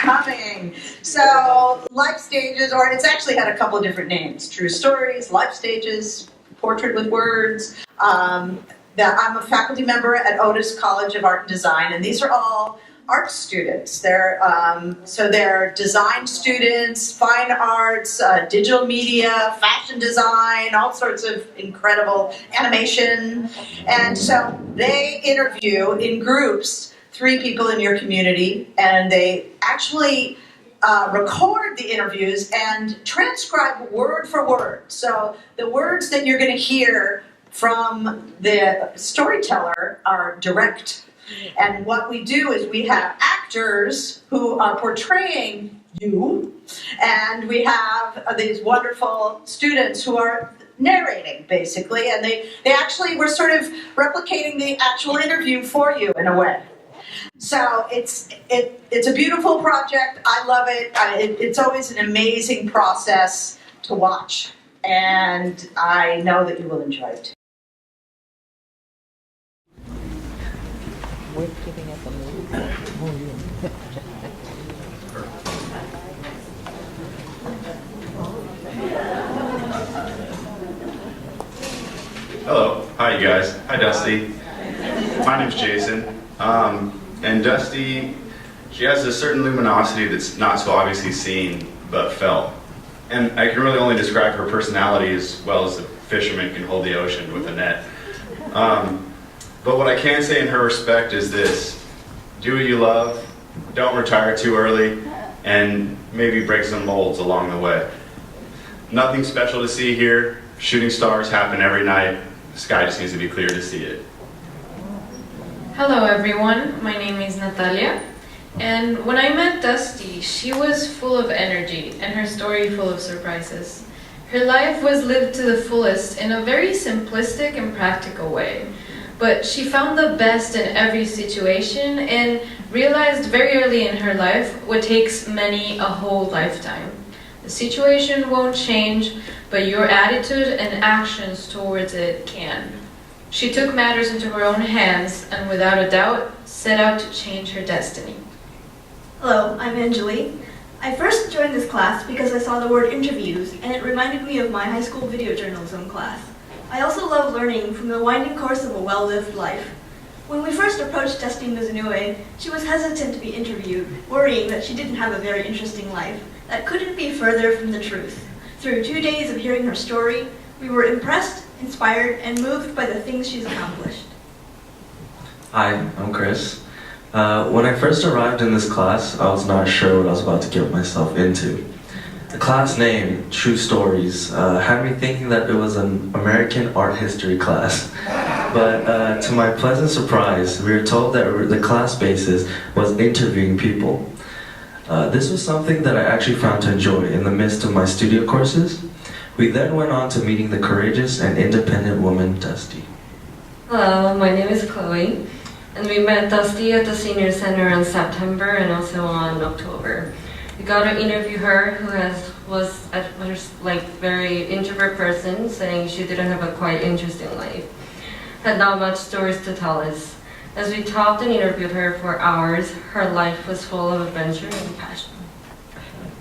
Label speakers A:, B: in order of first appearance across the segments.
A: coming. So, Life Stages, or it's actually had a couple of different names. True Stories, Life Stages, Portrait with Words. I'm a faculty member at Otis College of Art and Design, and these are all art students. They're design students, fine arts, digital media, fashion design, all sorts of incredible animation. And so they interview in groups 3 people in your community, and they actually record the interviews and transcribe word for word. So the words that you're going to hear from the storyteller are direct. And what we do is we have actors who are portraying you, and we have these wonderful students who are narrating, basically, and they actually were sort of replicating the actual interview for you in a way. So it's a beautiful project. I love it. It's always an amazing process to watch, and I know that you will enjoy it.
B: We're giving us a movie.
C: Hello. Hi, you guys. Hi, Dusty. My name's Jason. And Dusty, she has a certain luminosity that's not so obviously seen, but felt. And I can really only describe her personality as well as a fisherman can hold the ocean with a net. But what I can say in her respect is this: do what you love, don't retire too early, and maybe break some molds along the way. Nothing special to see here. Shooting stars happen every night. The sky just needs to be clear to see it.
D: Hello everyone, my name is Natalia, and when I met Dusty, she was full of energy and her story full of surprises. Her life was lived to the fullest in a very simplistic and practical way. But she found the best in every situation and realized very early in her life what takes many a whole lifetime. The situation won't change, but your attitude and actions towards it can. She took matters into her own hands and without a doubt set out to change her destiny.
E: Hello, I'm Anjali. I first joined this class because I saw the word interviews and it reminded me of my high school video journalism class. I also love learning from the winding course of a well-lived life. When we first approached Dusty Mizunoue, she was hesitant to be interviewed, worrying that she didn't have a very interesting life. That couldn't be further from the truth. Through 2 days of hearing her story, we were impressed, inspired, and moved by the things she's accomplished.
F: Hi, I'm Chris. When I first arrived in this class, I was not sure what I was about to get myself into. The class name, True Stories, had me thinking that it was an American art history class. But to my pleasant surprise, we were told that the class basis was interviewing people. This was something that I actually found to enjoy in the midst of my studio courses. We then went on to meeting the courageous and independent woman, Dusty.
G: Hello, my name is Chloe, and we met Dusty at the Senior Center in September and also on October. We got to interview her, who was at first very introvert person, saying she didn't have a quite interesting life. Had not much stories to tell us. As we talked and interviewed her for hours, her life was full of adventure and passion.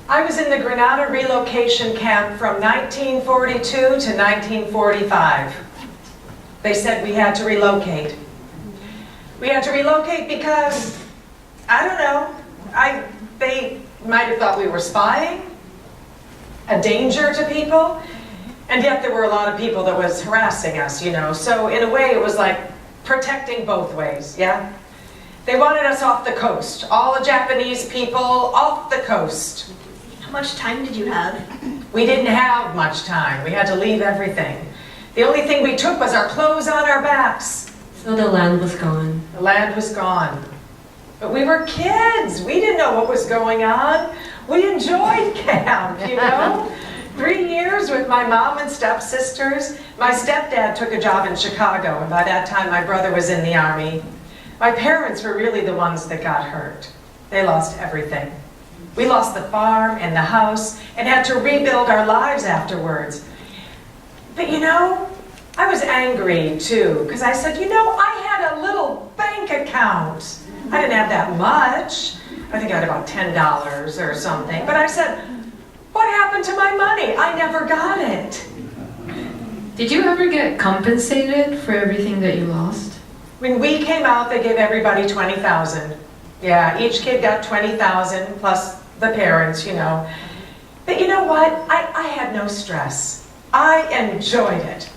H: I was in the Grenada relocation camp from 1942 to 1945. They said we had to relocate. We had to relocate because, I don't know, they might have thought we were spying, a danger to people, and yet there were a lot of people that was harassing us, So in a way it was like protecting both ways, yeah? They wanted us off the coast, all the Japanese people off the coast.
E: How much time did you have?
H: We didn't have much time. We had to leave everything. The only thing we took was our clothes on our backs.
G: So the land was gone.
H: The land was gone. But we were kids. We didn't know what was going on. We enjoyed camp, 3 years with my mom and stepsisters. My stepdad took a job in Chicago, and by that time my brother was in the Army. My parents were really the ones that got hurt. They lost everything. We lost the farm and the house and had to rebuild our lives afterwards. But I was angry too, because I said, I had a little bank account. I didn't have that much. I think I had about $10 or something. But I said, what happened to my money? I never got it.
D: Did you ever get compensated for everything that you lost?
H: When we came out, they gave everybody $20,000. Yeah, each kid got $20,000 plus the parents, you know. But you know what? I had no stress. I enjoyed it.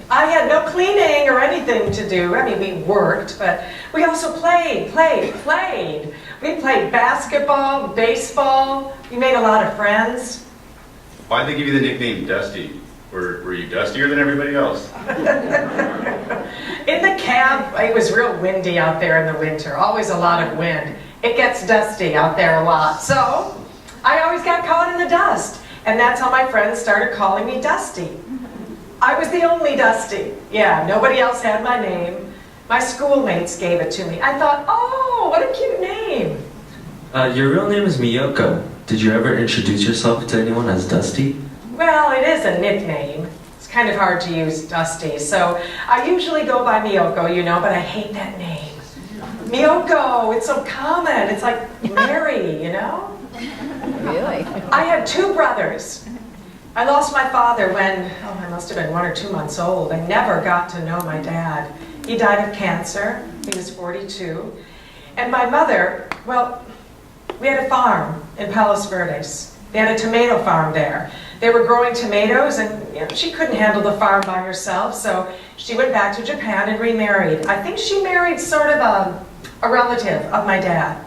H: I had no cleaning or anything to do. I mean, we worked, but we also played. We played basketball, baseball. We made a lot of friends.
C: Why'd they give you the nickname Dusty? Were you dustier than everybody else?
H: In the camp, it was real windy out there in the winter. Always a lot of wind. It gets dusty out there a lot. So I always got caught in the dust. And that's how my friends started calling me Dusty. I was the only Dusty. Yeah, nobody else had my name. My schoolmates gave it to me. I thought, oh, what a cute name.
F: Your real name is Miyoko. Did you ever introduce yourself to anyone as Dusty?
H: Well, it is a nickname. It's kind of hard to use Dusty. So I usually go by Miyoko, you know, but I hate that name. Miyoko, it's so common. It's like Mary, you know?
B: Really?
H: I had 2 brothers. I lost my father when, I must have been 1 or 2 months old. I never got to know my dad. He died of cancer. He was 42. And my mother, well, we had a farm in Palos Verdes. They had a tomato farm there. They were growing tomatoes, and you know, she couldn't handle the farm by herself, so she went back to Japan and remarried. I think she married sort of a relative of my dad.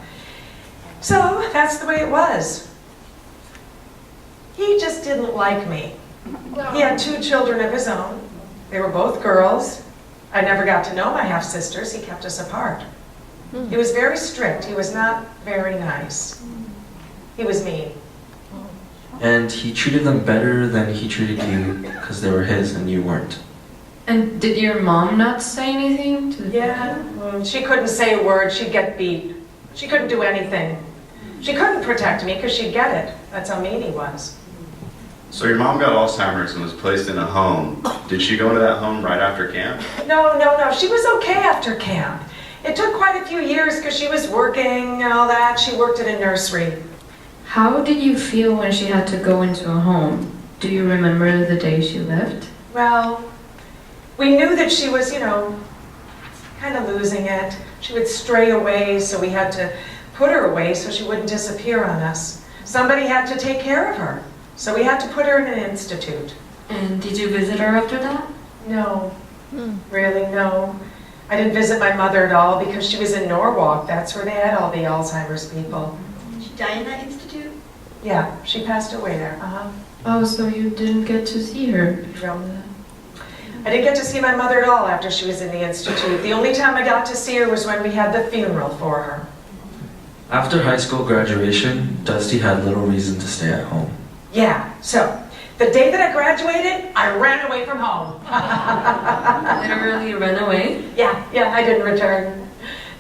H: So that's the way it was. He just didn't like me. He had 2 children of his own. They were both girls. I never got to know my half-sisters. He kept us apart. He was very strict. He was not very nice. He was mean.
F: And he treated them better than he treated you because they were his and you weren't.
D: And did your mom not say anything to
H: Yeah, she couldn't say a word. She'd get beat. She couldn't do anything. She couldn't protect me because she'd get it. That's how mean he was.
C: So your mom got Alzheimer's and was placed in a home. Did she go into that home right after camp?
H: No. She was okay after camp. It took quite a few years because she was working and all that. She worked at a nursery.
D: How did you feel when she had to go into a home? Do you remember the day she left?
H: Well, we knew that she was, you know, kind of losing it. She would stray away, so we had to put her away so she wouldn't disappear on us. Somebody had to take care of her, so we had to put her in an institute.
D: And did you visit her after that?
H: No, really, no. I didn't visit my mother at all because she was in Norwalk. That's where they had all the Alzheimer's people.
E: Did she die in that institute?
H: Yeah, she passed away there.
D: Oh, so you didn't get to see her?
H: I didn't get to see my mother at all after she was in the institute. The only time I got to see her was when we had the funeral for her.
F: After high school graduation, Dusty had little reason to stay at home.
H: Yeah, so the day that I graduated, I ran away from home.
G: Literally ran away?
H: Yeah, I didn't return.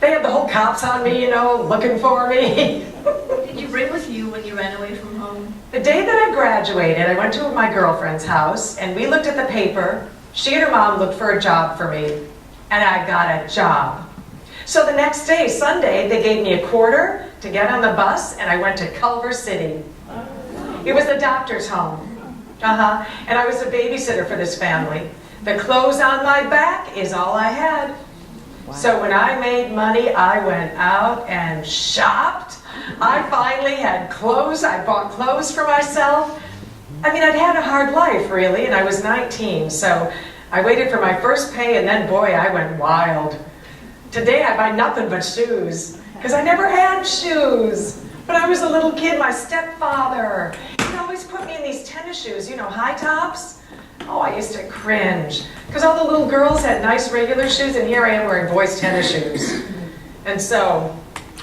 H: They had the whole cops on me, you know, looking for me.
E: What did you bring with you when you ran away from home?
H: The day that I graduated, I went to my girlfriend's house, and we looked at the paper. She and her mom looked for a job for me, and I got a job. So the next day, Sunday, they gave me a quarter to get on the bus, and I went to Culver City. It was the doctor's home. And I was a babysitter for this family. The clothes on my back is all I had. Wow. So when I made money, I went out and shopped. I finally had clothes. I bought clothes for myself. I mean, I'd had a hard life, really, and I was 19, so I waited for my first pay, and then, boy, I went wild. Today, I buy nothing but shoes, because I never had shoes. When I was a little kid, my stepfather, he'd always put me in these tennis shoes, you know, high tops. Oh, I used to cringe, because all the little girls had nice regular shoes, and here I am wearing boys' tennis shoes. And so,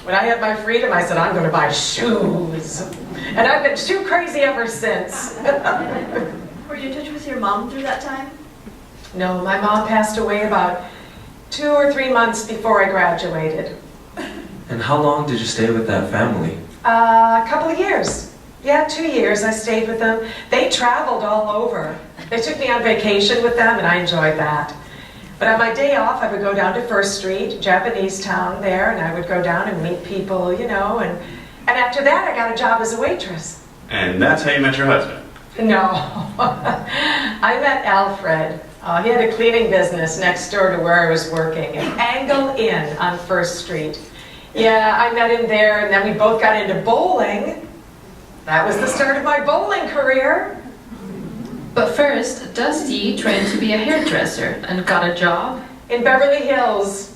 H: when I had my freedom, I said, I'm going to buy shoes. And I've been shoe crazy ever since.
E: Were you in touch with your mom through that time?
H: No, my mom passed away about 2 or 3 months before I graduated.
F: And how long did you stay with that family?
H: A couple of years. Yeah, 2 years I stayed with them. They traveled all over. They took me on vacation with them, and I enjoyed that. But on my day off, I would go down to First Street, Japanese town there, and I would go down and meet people, and after that I got a job as a waitress.
C: And that's how you met your husband.
H: No, I met Alfred. He had a cleaning business next door to where I was working, at Angle Inn on First Street. Yeah, I met him there, and then we both got into bowling. That was the start of my bowling career.
D: But first, Dusty trained to be a hairdresser and got a job.
H: In Beverly Hills.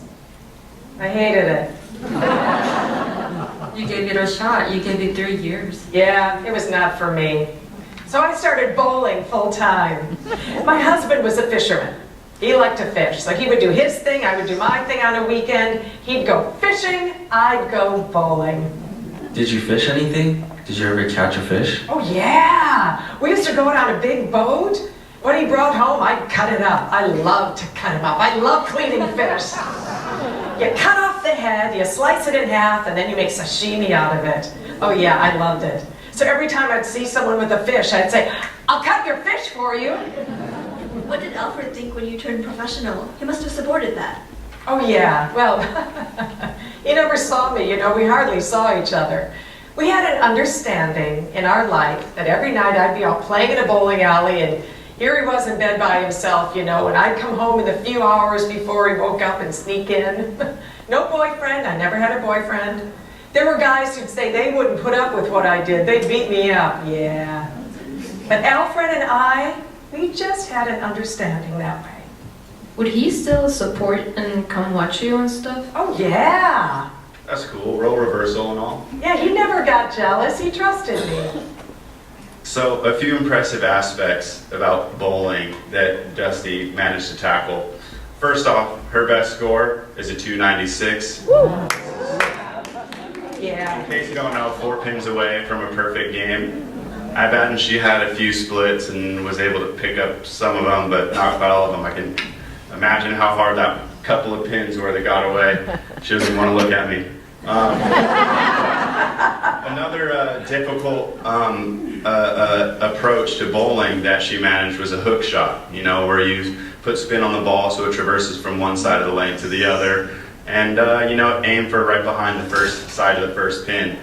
H: I hated it.
G: You gave it a shot. You gave it 3 years.
H: Yeah, it was not for me. So I started bowling full time. My husband was a fisherman. He liked to fish, so he would do his thing, I would do my thing on a weekend. He'd go fishing, I'd go bowling.
F: Did you fish anything? Did you ever catch a fish?
H: Oh yeah! We used to go out on a big boat. What he brought home, I'd cut it up. I loved to cut him up. I love cleaning fish. You cut off the head, you slice it in half, and then you make sashimi out of it. Oh yeah, I loved it. So every time I'd see someone with a fish, I'd say, "I'll cut your fish for you."
E: What did Alfred think when you turned professional? He must have supported that.
H: Oh yeah, well, he never saw me, we hardly saw each other. We had an understanding in our life that every night I'd be out playing in a bowling alley, and here he was in bed by himself, and I'd come home in the few hours before he woke up and sneak in. No boyfriend, I never had a boyfriend. There were guys who'd say they wouldn't put up with what I did, they'd beat me up, yeah. But Alfred and I, we just had an understanding that way.
D: Would he still support and come watch you and stuff?
H: Oh yeah!
C: That's cool, role reversal and all.
H: Yeah, he never got jealous, he trusted me.
C: So, a few impressive aspects about bowling that Dusty managed to tackle. First off, her best score is a 296.
H: Yeah.
C: In case you don't know, 4 pins away from a perfect game. I bet she had a few splits and was able to pick up some of them, but not quite all of them. I can imagine how hard that couple of pins were that got away. She doesn't want to look at me. Another difficult approach to bowling that she managed was a hook shot, where you put spin on the ball so it traverses from one side of the lane to the other, and aim for right behind the first side of the first pin.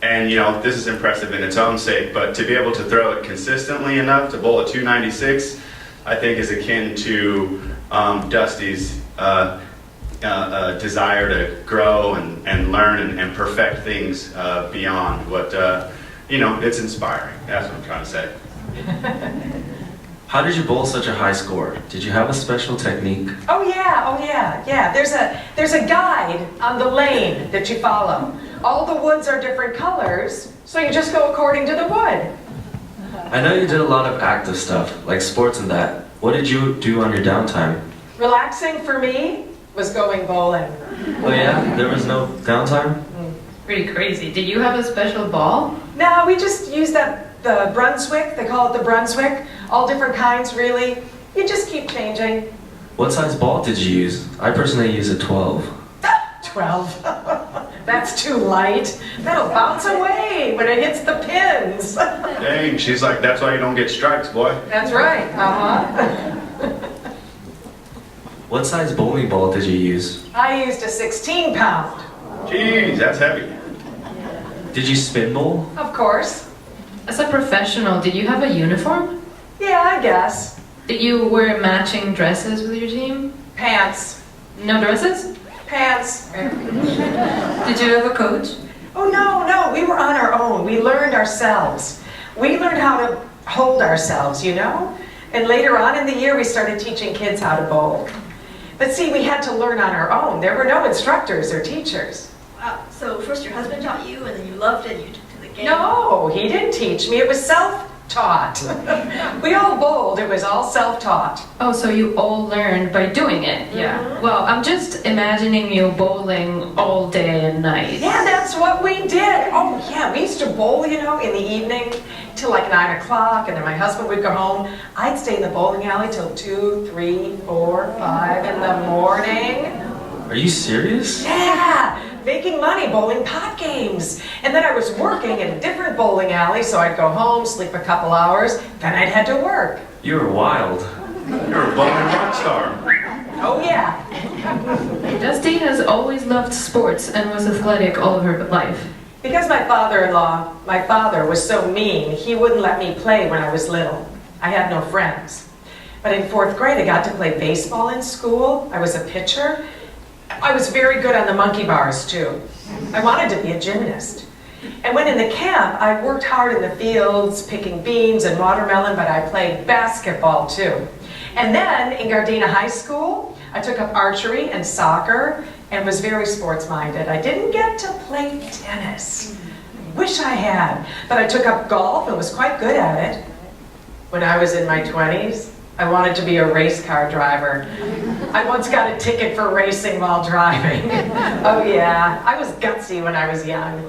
C: And this is impressive in its own sake, but to be able to throw it consistently enough to bowl a 296, I think is akin to Dusty's desire to grow and learn and perfect things beyond what, it's inspiring. That's what I'm trying to say.
F: How did you bowl such a high score? Did you have a special technique?
H: Oh yeah. There's a guide on the lane that you follow. All the woods are different colors, so you just go according to the wood.
F: I know you did a lot of active stuff, like sports and that. What did you do on your downtime?
H: Relaxing for me was going bowling.
F: Oh yeah? There was no downtime?
D: Pretty crazy. Did you have a special ball?
H: No, we just used the Brunswick, they call it the Brunswick. All different kinds, really. You just keep changing.
F: What size ball did you use? I personally use a 12.
H: 12. That's too light. That'll bounce away when it hits the pins.
C: Dang, she's like, that's why you don't get strikes, boy.
H: That's right. Uh-huh.
F: What size bowling ball did you use?
H: I used a 16-pound.
C: Jeez, that's heavy.
F: Did you spin bowl?
H: Of course.
D: As a professional, did you have a uniform?
H: Yeah, I guess.
D: Did you wear matching dresses with your team?
H: Pants.
D: No dresses?
H: Pants.
D: Did you have a coach?
H: Oh, no, we were on our own. We learned ourselves. We learned how to hold ourselves, And later on in the year, we started teaching kids how to bowl. But see, we had to learn on our own. There were no instructors or teachers.
E: Wow, so first your husband taught you, and then you loved it, you took to the game.
H: No, he didn't teach me. It was self-taught. We all bowled. It was all self-taught.
D: Oh, so you all learned by doing it? Yeah. Well, I'm just imagining you bowling all day and night.
H: Yeah, that's what we did. Oh, yeah, we used to bowl, in the evening till like 9 o'clock, and then my husband would go home. I'd stay in the bowling alley till 2, 3, 4, 5 in the morning.
F: Are you serious?
H: Yeah, making money bowling pot games. And then I was working in a different bowling alley, so I'd go home, sleep a couple hours, then I'd head to work.
F: You were wild.
C: You're a bowling rock star.
H: Oh yeah.
D: Dusty has always loved sports and was athletic all of her life.
H: Because my father was so mean, he wouldn't let me play when I was little. I had no friends. But in 4th grade, I got to play baseball in school. I was a pitcher. I was very good on the monkey bars, too. I wanted to be a gymnast. And when in the camp, I worked hard in the fields, picking beans and watermelon, but I played basketball, too. And then in Gardena High School, I took up archery and soccer and was very sports-minded. I didn't get to play tennis. Wish I had, but I took up golf and was quite good at it. When I was in my 20s, I wanted to be a race car driver. I once got a ticket for racing while driving. Oh yeah, I was gutsy when I was young.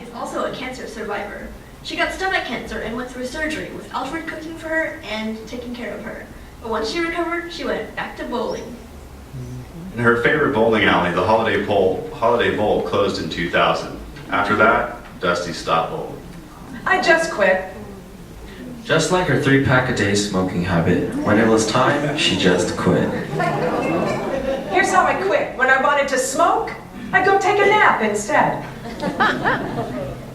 E: Is also a cancer survivor. She got stomach cancer and went through surgery with Alfred cooking for her and taking care of her. But once she recovered, she went back to bowling.
C: In her favorite bowling alley, the Holiday Bowl closed in 2000. After that, Dusty stopped bowling.
H: I just quit.
F: Just like her 3-pack a day smoking habit, when it was time, she just quit.
H: Here's how I quit. When I wanted to smoke, I'd go take a nap instead.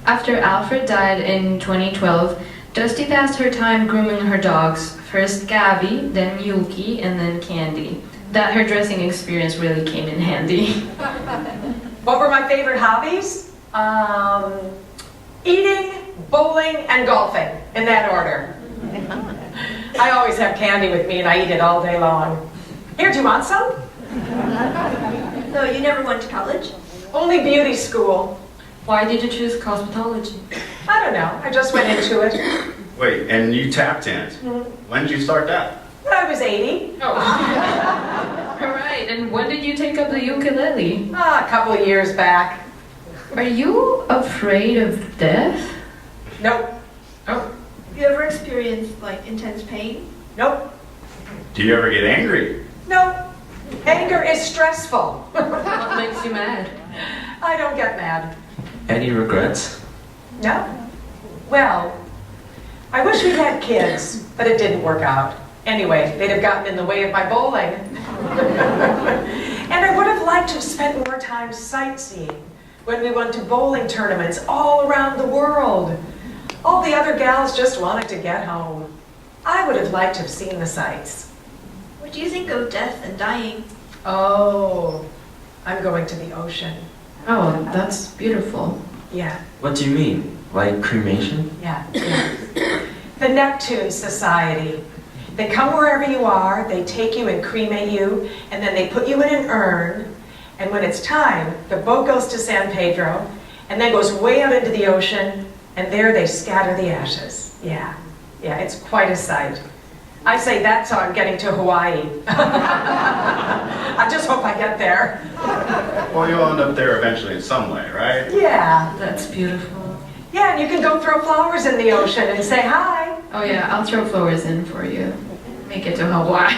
D: After Alfred died in 2012, Dusty passed her time grooming her dogs, first Gabby, then Yuki, and then Candy. That hairdressing experience really came in handy.
H: What were my favorite hobbies? Eating, bowling, and golfing, in that order. I always have candy with me and I eat it all day long. Here, do you want some?
E: So you never went to college?
H: Only beauty school.
G: Why did you choose cosmetology?
H: I don't know, I just went into it.
C: Wait, and you tap dance. When did you start that?
H: When I was 80.
D: All right, and when did you take up the ukulele?
H: A couple of years back.
D: Are you afraid of death?
H: Nope.
D: Oh.
E: You ever experienced like intense pain?
H: Nope.
C: Do you ever get angry?
H: Nope. Anger is stressful.
D: What makes you mad?
H: I don't get mad.
F: Any regrets?
H: No? Well, I wish we had kids, but it didn't work out. Anyway, they'd have gotten in the way of my bowling. And I would have liked to have spent more time sightseeing when we went to bowling tournaments all around the world. All the other gals just wanted to get home. I would have liked to have seen the sights.
E: What do you think of death and dying?
H: Oh, I'm going to the ocean.
D: Oh, that's beautiful.
H: Yeah,
F: What do you mean? Like cremation?
H: yeah. The Neptune Society. They come wherever you are, they take you and cremate you, and then they put you in an urn, and when it's time, the boat goes to San Pedro, and then goes way out into the ocean, and there they scatter the ashes. Yeah, it's quite a sight. I say that's how I'm getting to Hawaii. I just hope I get there.
C: Well, you'll end up there eventually in some way, right?
H: Yeah.
D: That's beautiful.
H: Yeah, and you can go throw flowers in the ocean and say hi.
D: Oh yeah, I'll throw flowers in for you. Make it to Hawaii.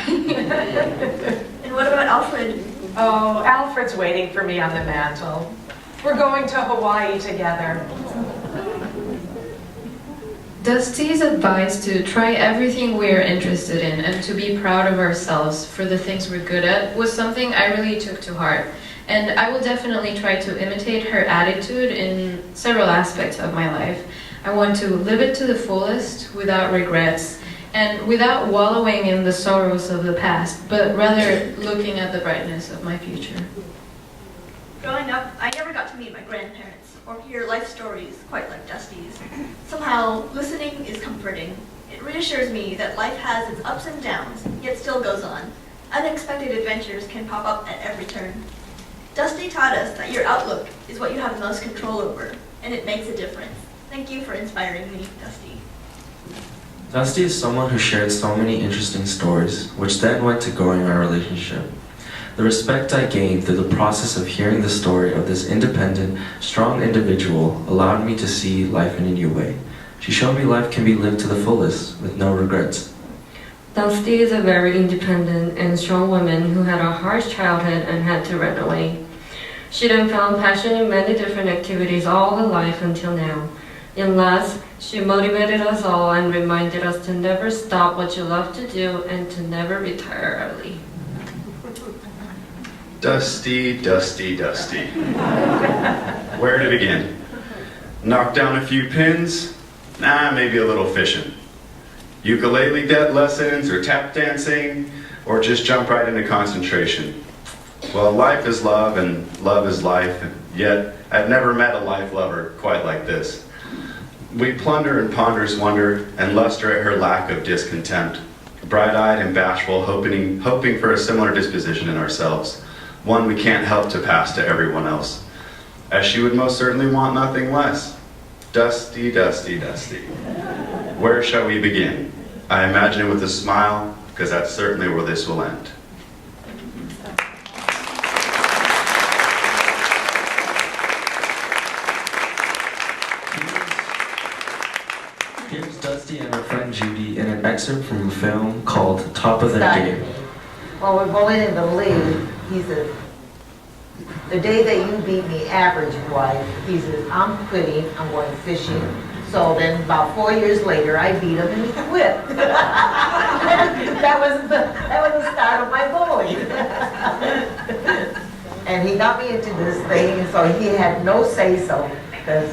E: And what about Alfred?
H: Oh, Alfred's waiting for me on the mantle. We're going to Hawaii together.
D: Dusty's advice to try everything we're interested in and to be proud of ourselves for the things we're good at was something I really took to heart. And I will definitely try to imitate her attitude in several aspects of my life. I want to live it to the fullest without regrets and without wallowing in the sorrows of the past, but rather looking at the brightness of my future.
E: Growing up, I never got to meet my grandparents or hear life stories quite like Dusty's. Somehow, listening is comforting. It reassures me that life has its ups and downs, yet still goes on. Unexpected adventures can pop up at every turn. Dusty taught us that your outlook is what you have the most control over, and it makes a difference. Thank you for inspiring me, Dusty.
F: Dusty is someone who shared so many interesting stories, which then went to growing our relationship. The respect I gained through the process of hearing the story of this independent, strong individual allowed me to see life in a new way. She showed me life can be lived to the fullest, with no regrets.
G: Dusty is a very independent and strong woman who had a harsh childhood and had to run away. She then found passion in many different activities all her life until now. In last, she motivated us all and reminded us to never stop what you love to do and to never retire early.
C: Dusty, Dusty, Dusty. Where to begin? Knock down a few pins? Nah, maybe a little fishing. Ukulele lessons or tap dancing, or just jump right into concentration. Well, life is love and love is life, yet I've never met a life lover quite like this. We plunder and ponders wonder and luster at her lack of discontent, bright-eyed and bashful, hoping for a similar disposition in ourselves, one we can't help to pass to everyone else, as she would most certainly want nothing less. Dusty, Dusty, Dusty. Where shall we begin? I imagine it with a smile, because that's certainly where this will end.
F: Here's Dusty and her friend Judy in an excerpt from a film called Top of the Game.
I: When we're bowling in the league, he says, the day that you beat me average-wise, he says, I'm quitting, I'm going fishing. So then about 4 years later, I beat him and he quit. that was the start of my bowling. And he got me into this thing, and so he had no say-so, because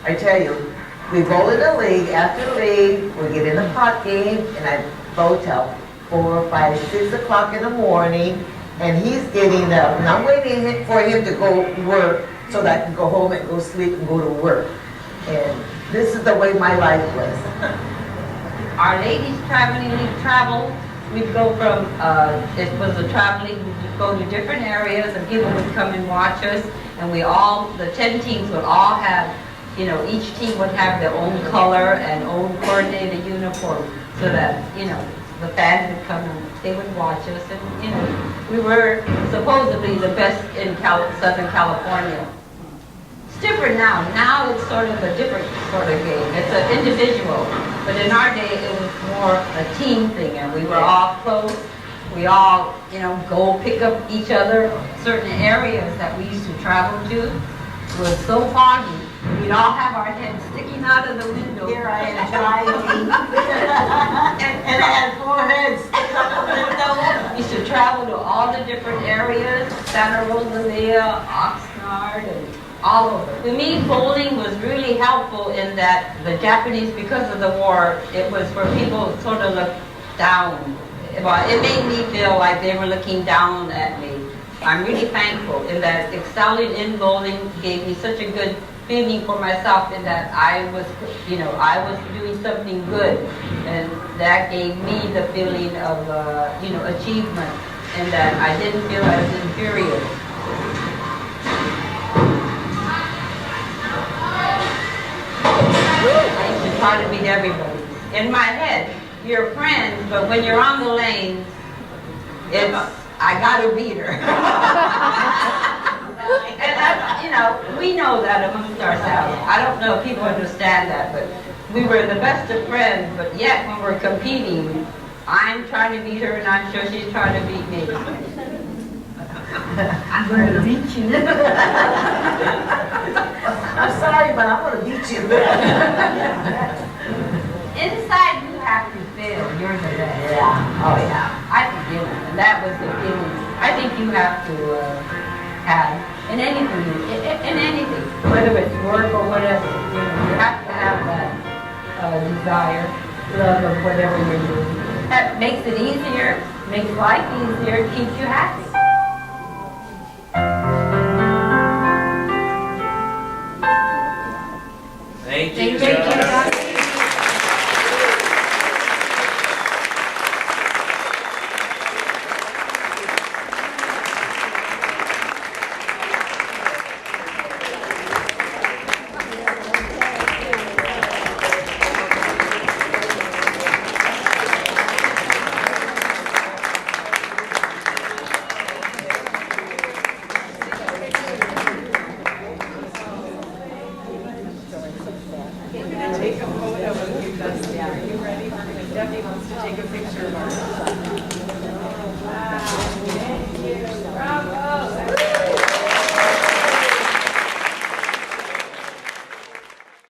I: I tell you, we bowl in the league, after the league, we get in the pot game, and I bowl till 4, 5, 6 o'clock in the morning, and he's getting up, and I'm waiting for him to go work so that I can go home and go sleep and go to work. And this is the way my life was.
J: Our ladies traveling, we'd travel. We'd go from, it was a traveling, we'd go to different areas and people would come and watch us. And we all, the 10 teams would all have, you know, each team would have their own color and own coordinated uniform so that, you know, the fans would come and they would watch us. And, you know, we were supposedly the best in Southern California. It's different now. Now it's sort of a different sort of game. It's an individual. But in our day, it was more a team thing, and we were all close. We all, you know, go pick up each other. Certain areas that we used to travel to was so foggy. We'd all have our heads sticking out of the window.
I: Here I am driving. and I had 4 heads sticking out the window.
J: We used to travel to all the different areas, Santa Rosalia, Oxnard, and all over. To me, bowling was really helpful in that the Japanese, because of the war, it was where people sort of looked down. It made me feel like they were looking down at me. I'm really thankful in that excelling in bowling gave me such a good feeling for myself in that I was, you know, I was doing something good, and that gave me the feeling of, you know, achievement, and that I didn't feel as inferior. I used to try to beat everybody. In my head, you're friends, but when you're on the lanes, it's, I gotta beat her. And that's, you know, we know that amongst ourselves. I don't know if people understand that, but we were the best of friends, but yet when we're competing, I'm trying to beat her and I'm sure she's trying to beat me.
I: I'm going to beat you. I'm sorry, but I'm going to beat you.
J: Inside, you have to feel you're the best.
I: Yeah. Oh, yeah.
J: I think, you know, and that was the feeling I think you have to have in anything, whether it's work or whatever. You know, you have to have that desire, love of whatever you're doing. That makes it easier, makes life easier, keeps you happy.
B: Thank you.
D: Thank you, Dusty.
H: Take a photo of you, Dusty. Are you ready? Debbie wants to take a picture of our